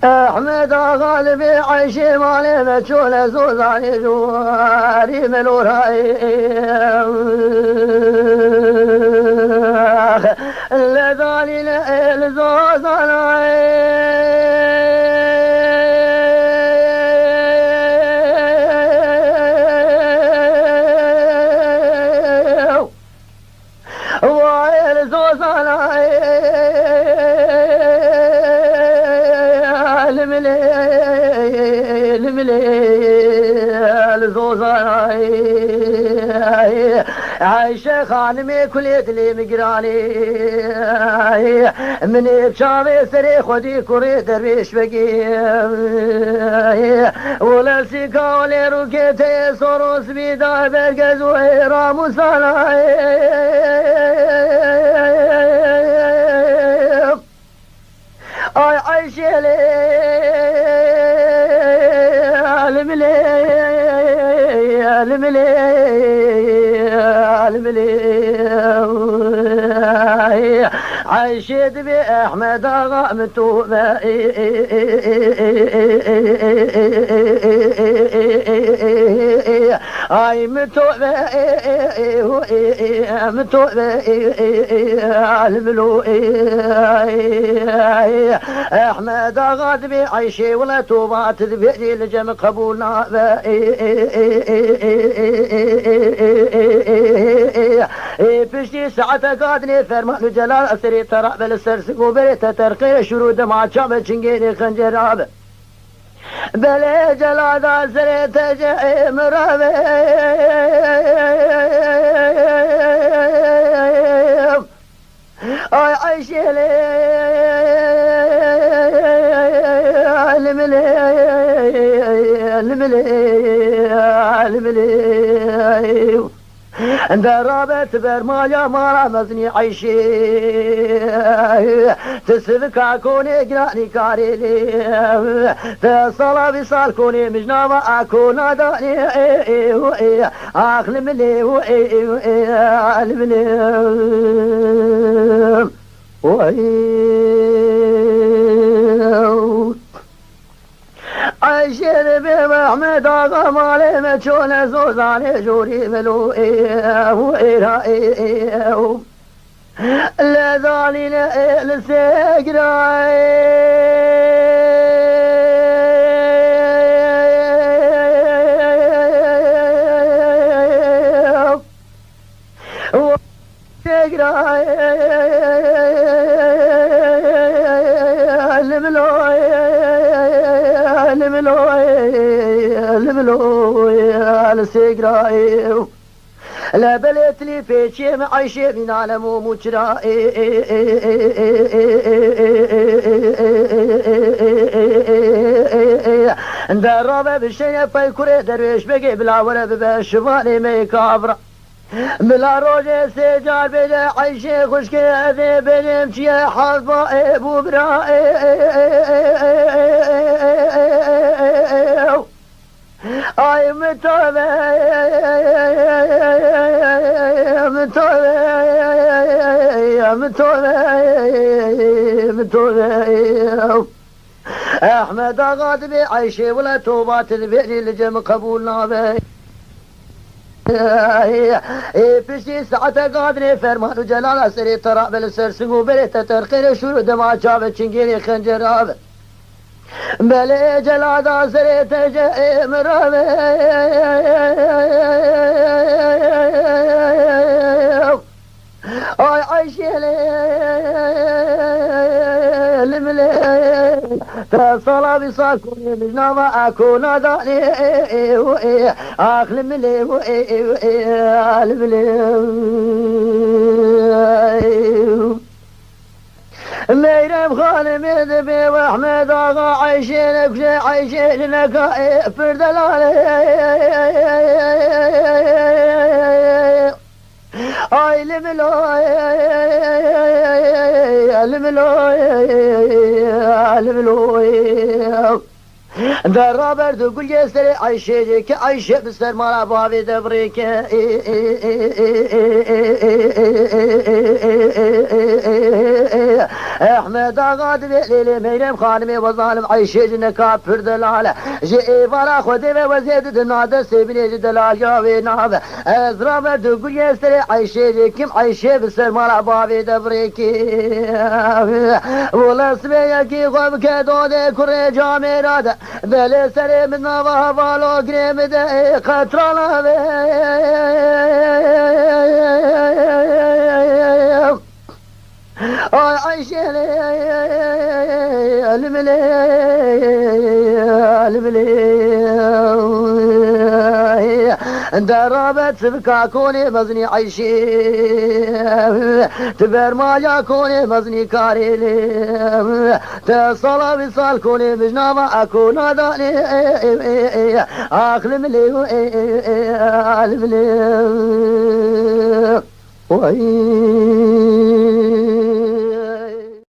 احمد غالبي عيشي مالي مجهول زوزاني جواري من وراي لذاني الزوزاني وائل زوزاني المليل زوزاني عايشة خانمي كليت لي مقراني من بشامي سري خدي كوري درويش بقي ولا سيكا ولا روكيتي صروس بيدا برقز ويرام ساناي اي عايشة لي الملي عايشت بأحمد آغا متوبة اي متوبة الملو احمد آغا دبي عايشي ولا توبة تذبئني لجم قبولنا بشتي ساعة قادني فرمان جلال أسري ترى بالسرسق وبريت ترقي شرود مع شاب تشنقيني خنجراب بلي جلال أسري تجعي مرابي أي عيشي لي الملي درابت برمايا ما رمزني عيشي تسلك اكوني قراني كاريلي تصلا بصال كوني مجنابا اكون داني اخل ملي الملي عايشين بمحمد آغا مالي مجهول زوزاني جوري ملوئيه لذاني لسقراي الملوي لا بلت لي في شيء معيشي من عالم ومجرى درابة بالشيء فيكوري درويش بقي بلا ولا بشمالي ميكابرا بلا روجي سجار بلا عيشي خشكي هذي بنمشي حظا ابو برائي اي متوبة احمد اغاد بعيشي ولا توبة تذبئني لجم قبولنا بي بشي ساعة قادني فرمان جلال سري ترى بالسرسق وبريت ترقيني شرود ما شاب تشنقيني خنجراب بلي جلال سري تجي مرابي اي عيشي الملي تصلا بصاكوني مجنابا اكون داني اخل ملي الملي ميرم خانم ذبي واحمد اغا عيشينك عيشينك فرد اي الملوي در رابرد و گل یستری عیشه که عیشه بسر مالا باوی دبری که احمد آقا لیلی میرم خانمی و ظالم عیشه جنکا پر دلاله جی ایوالا خودی و وزید دناده سیبینی جی دلال یاوی نابه از رابرد و گل یستری عیشه کم عیشه بسر مالا باوی دبری که ولا سبیکی خوب که داده کره جامعه راده بله سری من نوا والو گریم ده خطرالا آی عیشه الملی درابت سبکا کنی مزنی عیشه تبر مایا کنی مزنی کاری تصالا وصال کنی مجنابا اکونا دانی آخل ملی الملی وای